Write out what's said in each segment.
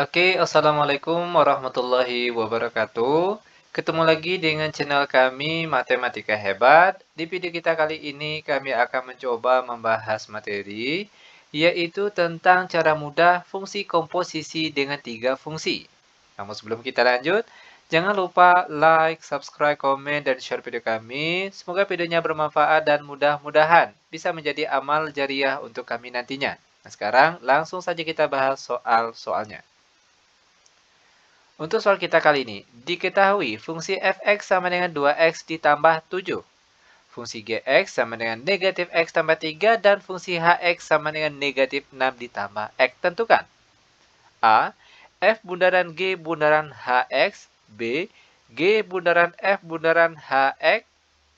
Oke, Assalamualaikum warahmatullahi wabarakatuh. Ketemu lagi dengan channel kami Matematika Hebat. Di video kita kali ini kami akan mencoba membahas materi, yaitu tentang cara mudah fungsi komposisi dengan tiga fungsi. Namun sebelum kita lanjut, jangan lupa like, subscribe, komen, dan share video kami. Semoga videonya bermanfaat dan mudah-mudahan bisa menjadi amal jariah untuk kami nantinya. Nah, sekarang langsung saja kita bahas soal-soalnya. Untuk soal kita kali ini, diketahui fungsi f(x) sama dengan 2x ditambah 7. Fungsi gx sama dengan negatif x tambah 3 dan fungsi hx sama dengan negatif 6 ditambah x. Tentukan. A. F bundaran G bundaran hx. B. G bundaran F bundaran hx.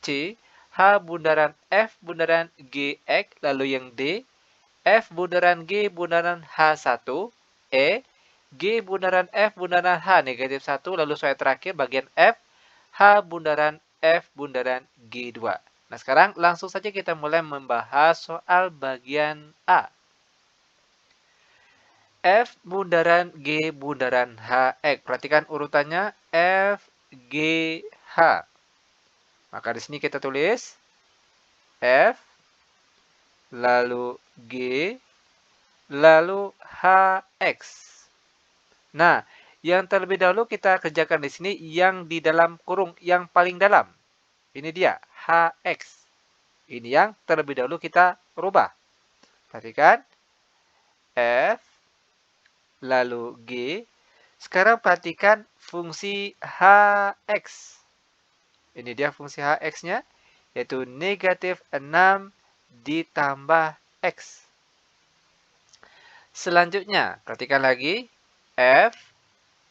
C. H bundaran F bundaran gx. Lalu yang D. F bundaran G bundaran H1. E. G bundaran F bundaran H negatif 1. Lalu soal terakhir bagian F. H bundaran F bundaran G2. Nah, sekarang langsung saja kita mulai membahas soal bagian A. F bundaran G bundaran H. Perhatikan urutannya F, G, H. Maka di sini kita tulis F, lalu G, lalu HX. Nah, yang terlebih dahulu kita kerjakan di sini yang di dalam kurung, yang paling dalam. Ini dia, HX. Ini yang terlebih dahulu kita rubah. Perhatikan, F, lalu G. Sekarang perhatikan fungsi HX. Ini dia fungsi HX-nya, yaitu negatif 6 ditambah X. Selanjutnya, perhatikan lagi, F.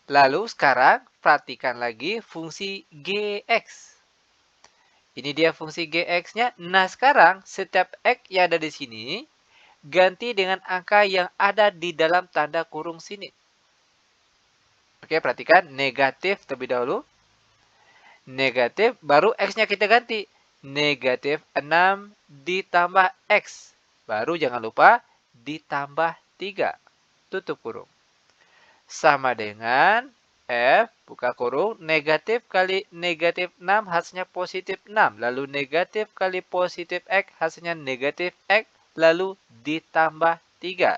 Lalu sekarang perhatikan lagi fungsi GX. Ini dia fungsi GX-nya. Nah, sekarang setiap X yang ada di sini, ganti dengan angka yang ada di dalam tanda kurung sini. Oke, perhatikan negatif terlebih dahulu. Negatif, baru X-nya kita ganti. Negatif 6 ditambah X. Baru jangan lupa ditambah 3. Tutup kurung. Sama dengan F, buka kurung, negatif kali negatif 6 hasilnya positif 6. Lalu negatif kali positif X hasilnya negatif X. Lalu ditambah 3.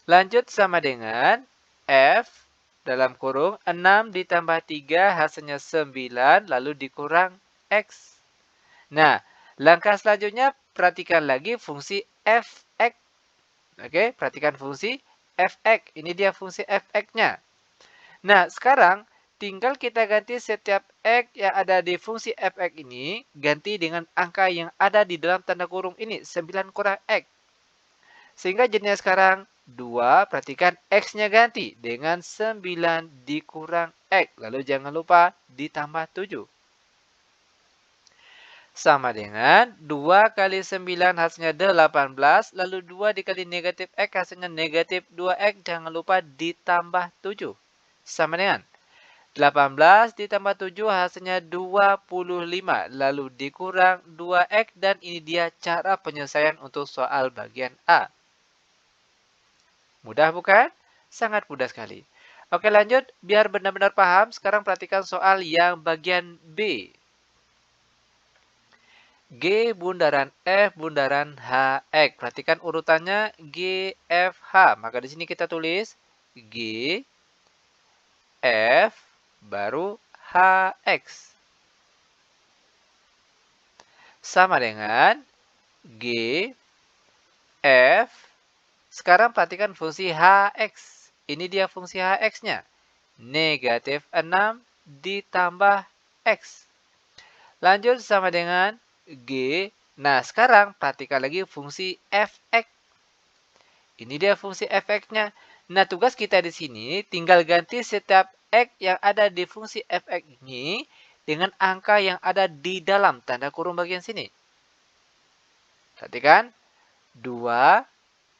Lanjut sama dengan F dalam kurung 6 ditambah 3 hasilnya 9. Lalu dikurang X. Nah, langkah selanjutnya perhatikan lagi fungsi fx. Oke, perhatikan fungsi fx. Ini dia fungsi fx-nya. Nah, sekarang tinggal kita ganti setiap x yang ada di fungsi fx ini, ganti dengan angka yang ada di dalam tanda kurung ini, 9 kurang x. Sehingga jadinya sekarang 2, perhatikan x-nya ganti dengan 9 dikurang x. Lalu jangan lupa ditambah 7. Sama dengan 2 kali 9 hasilnya 18. Lalu 2 dikali negatif X hasilnya negatif 2X. Jangan lupa ditambah 7. Sama dengan 18 ditambah 7 hasilnya 25. Lalu dikurang 2X. Dan ini dia cara penyelesaian untuk soal bagian A. Mudah bukan? Sangat mudah sekali. Oke, lanjut. Biar benar-benar paham, sekarang perhatikan soal yang bagian B. G bundaran F bundaran HX. Perhatikan urutannya G, F, H. Maka di sini kita tulis G, F, baru HX. Sama dengan G, F. Sekarang perhatikan fungsi HX. Ini dia fungsi HX-nya. Negatif 6 ditambah X. Lanjut sama dengan G. Nah, sekarang perhatikan lagi fungsi fx. Ini dia fungsi fx-nya. Nah, tugas kita di sini tinggal ganti setiap x yang ada di fungsi fx ini dengan angka yang ada di dalam tanda kurung bagian sini. Perhatikan. 2.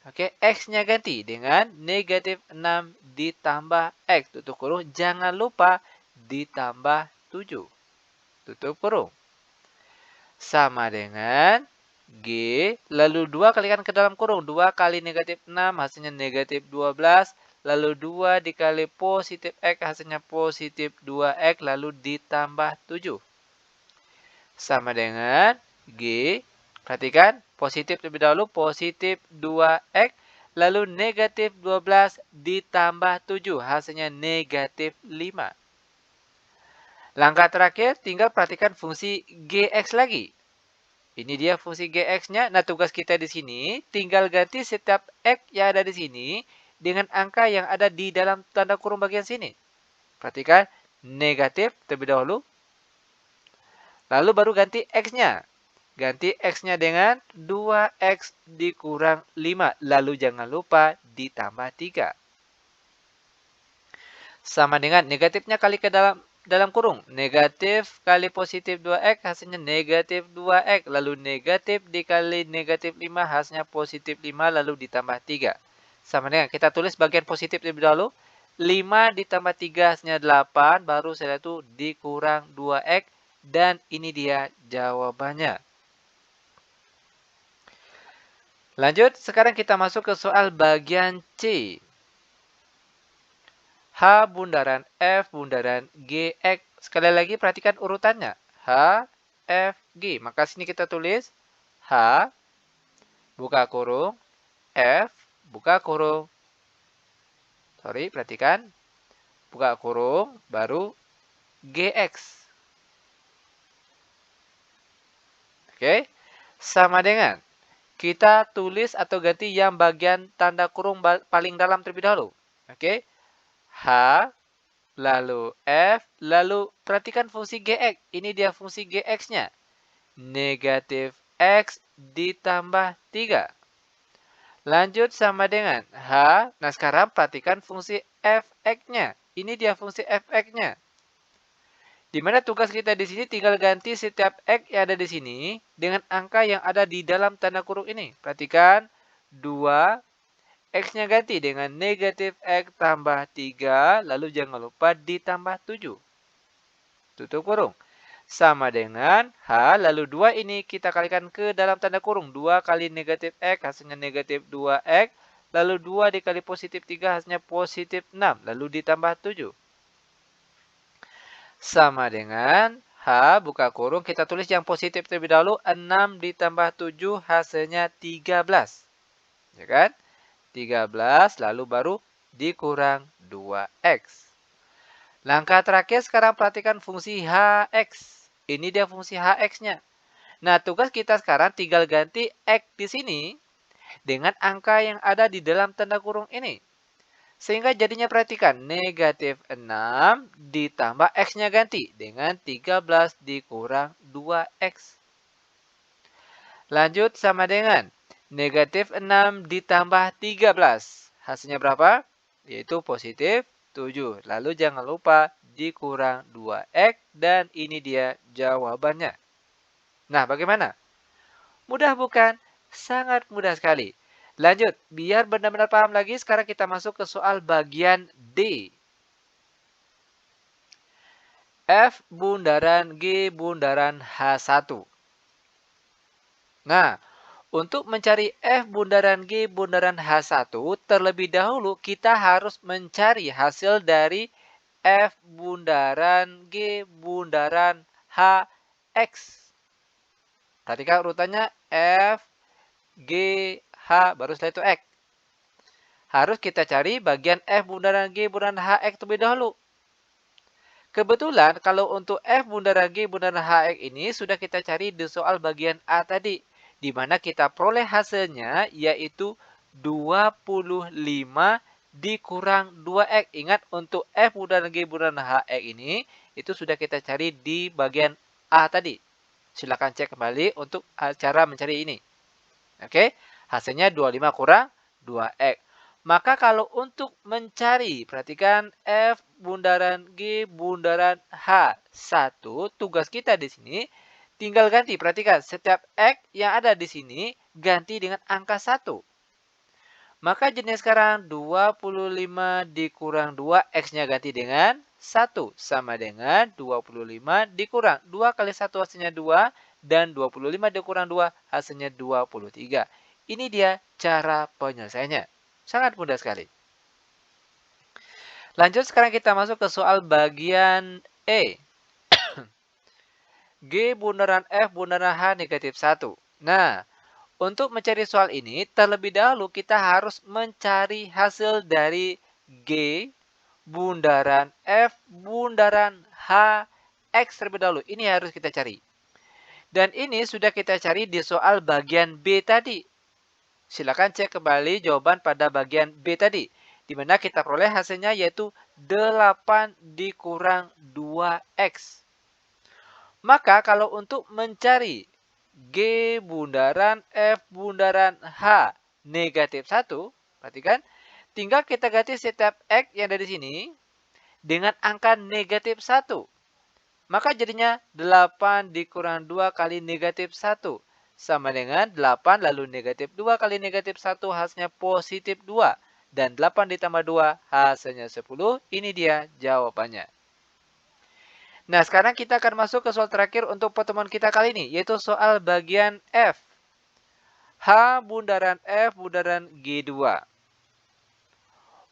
Oke, x-nya ganti dengan negatif 6 ditambah x. Tutup kurung. Jangan lupa ditambah 7. Tutup kurung. Sama dengan G, lalu 2 kalikan ke dalam kurung. 2 kali negatif 6 hasilnya negatif 12. lalu 2 dikali positif X hasilnya positif 2X lalu ditambah 7. Sama dengan G. Perhatikan, positif terlebih dahulu, positif 2X, lalu negatif 12 ditambah 7, hasilnya negatif 5. Langkah terakhir, tinggal perhatikan fungsi Gx lagi. Ini dia fungsi Gx-nya. Nah, tugas kita di sini, tinggal ganti setiap X yang ada di sini dengan angka yang ada di dalam tanda kurung bagian sini. Perhatikan, negatif terlebih dahulu, lalu baru ganti X-nya. Ganti X-nya dengan 2X dikurang 5. Lalu jangan lupa ditambah 3. Sama dengan negatifnya kali ke dalam kurung. Negatif kali positif 2X hasilnya negatif 2X. Lalu negatif dikali negatif 5 hasilnya positif 5 lalu ditambah 3. Sama dengan kita tulis bagian positif terlebih dahulu. 5 ditambah 3 hasilnya 8. Baru setelah itu dikurang 2X. Dan ini dia jawabannya. Lanjut, sekarang kita masuk ke soal bagian C. H bundaran F bundaran GX. Sekali lagi perhatikan urutannya. H, F, G. Maka sini kita tulis H, buka kurung, F, buka kurung. Sorry, perhatikan. Buka kurung, baru GX. Oke, sama dengan kita tulis atau ganti yang bagian tanda kurung paling dalam terlebih dahulu. Oke. H, lalu F, lalu perhatikan fungsi Gx. Ini dia fungsi Gx-nya. Negatif X ditambah 3. Lanjut sama dengan H. Nah, sekarang perhatikan fungsi Fx-nya. Ini dia fungsi Fx-nya. Di mana tugas kita di sini tinggal ganti setiap X yang ada di sini dengan angka yang ada di dalam tanda kurung ini. Perhatikan 2, X-nya ganti dengan negatif X tambah 3, lalu jangan lupa ditambah 7. Tutup kurung. Sama dengan H, lalu 2 ini kita kalikan ke dalam tanda kurung. 2 kali negatif X, hasilnya negatif 2X. Lalu 2 dikali positif 3, hasilnya positif 6. Lalu ditambah 7. Sama dengan H, buka kurung, kita tulis yang positif terlebih dahulu. 6 ditambah 7, hasilnya 13. Ya kan? 13, lalu baru dikurang 2X. Langkah terakhir sekarang perhatikan fungsi Hx. Ini dia fungsi Hx-nya. Nah, tugas kita sekarang tinggal ganti X di sini dengan angka yang ada di dalam tanda kurung ini. Sehingga jadinya perhatikan, negatif 6 ditambah X-nya ganti dengan 13 dikurang 2X. Lanjut sama dengan negatif 6 ditambah 13. Hasilnya berapa? Yaitu positif 7. Lalu jangan lupa dikurang 2X dan ini dia jawabannya. Nah, bagaimana? Mudah bukan? Sangat mudah sekali. Lanjut, biar benar-benar paham lagi, sekarang kita masuk ke soal bagian D. F bundaran G bundaran H1. Nah, untuk mencari F bundaran G bundaran H1, terlebih dahulu kita harus mencari hasil dari F bundaran G bundaran HX. Perhatikan urutannya F, G, H, baru setelah itu X. Harus kita cari bagian F bundaran G bundaran HX terlebih dahulu. Kebetulan kalau untuk F bundaran G bundaran HX ini sudah kita cari di soal bagian A tadi. Di mana kita peroleh hasilnya yaitu 25 dikurang 2X. Ingat untuk F bundaran G bundaran HX ini itu sudah kita cari di bagian A tadi. Silakan cek kembali untuk cara mencari ini. Oke, hasilnya 25 kurang 2X. Maka kalau untuk mencari, perhatikan F bundaran G bundaran H1, tugas kita di sini tinggal ganti. Perhatikan, setiap X yang ada di sini ganti dengan angka 1. Maka jadinya sekarang 25 dikurang 2, X-nya ganti dengan 1. Sama dengan 25 dikurang 2 kali 1 hasilnya 2. Dan 25 dikurang 2 hasilnya 23. Ini dia cara penyelesaiannya. Sangat mudah sekali. Lanjut sekarang kita masuk ke soal bagian E. G bundaran F bundaran H negatif 1. Nah, untuk mencari soal ini, terlebih dahulu kita harus mencari hasil dari G bundaran F bundaran H X terlebih dahulu. Ini harus kita cari. Dan ini sudah kita cari di soal bagian B tadi. Silakan cek kembali jawaban pada bagian B tadi. Di mana kita peroleh hasilnya yaitu 8 dikurang 2X. Maka kalau untuk mencari G bundaran F bundaran H negatif 1, perhatikan, tinggal kita ganti setiap X yang ada di sini dengan angka negatif 1. Maka jadinya 8 dikurang 2 kali negatif 1. Sama dengan 8 lalu negatif 2 kali negatif 1 hasilnya positif 2. Dan 8 ditambah 2 hasilnya 10. Ini dia jawabannya. Nah, sekarang kita akan masuk ke soal terakhir untuk pertemuan kita kali ini, yaitu soal bagian F. H bundaran F bundaran G2.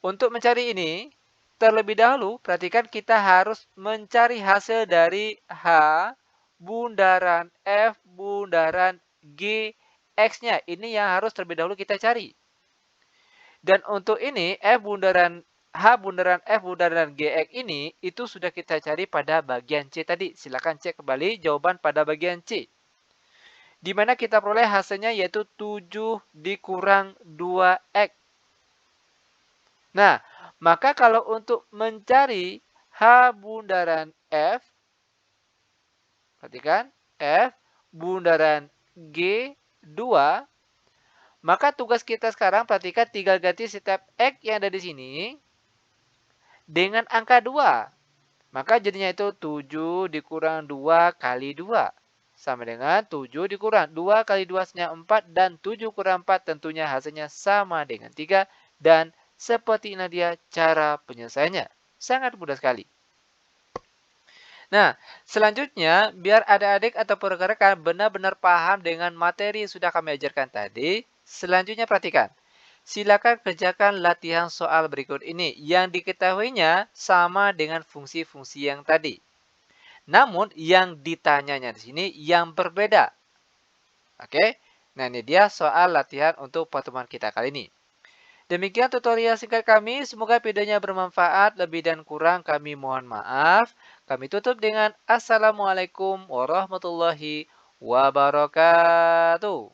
Untuk mencari ini, terlebih dahulu perhatikan kita harus mencari hasil dari H bundaran F bundaran G X-nya. Ini yang harus terlebih dahulu kita cari. Dan untuk ini, H bundaran F bundaran GX ini, itu sudah kita cari pada bagian C tadi. Silakan cek kembali jawaban pada bagian C. Di mana kita peroleh hasilnya yaitu 7 dikurang 2X. Nah, maka kalau untuk mencari H bundaran F, perhatikan, F bundaran G2, maka tugas kita sekarang perhatikan tinggal ganti setiap X yang ada di sini dengan angka 2. Maka jadinya itu 7 dikurang 2 kali 2. Sama dengan 7 dikurang 2 kali 2 hasilnya 4 dan 7 kurang 4 tentunya hasilnya sama dengan 3. Dan seperti ini dia cara penyelesaiannya. Sangat mudah sekali. Nah, selanjutnya biar adik-adik atau rekan-rekan benar-benar paham dengan materi yang sudah kami ajarkan tadi, selanjutnya perhatikan. Silakan kerjakan latihan soal berikut ini yang diketahuinya sama dengan fungsi-fungsi yang tadi. Namun yang ditanyanya di sini yang berbeda. Oke? Nah, ini dia soal latihan untuk pertemuan kita kali ini. Demikian tutorial singkat kami, semoga videonya bermanfaat, lebih dan kurang kami mohon maaf. Kami tutup dengan Assalamualaikum warahmatullahi wabarakatuh.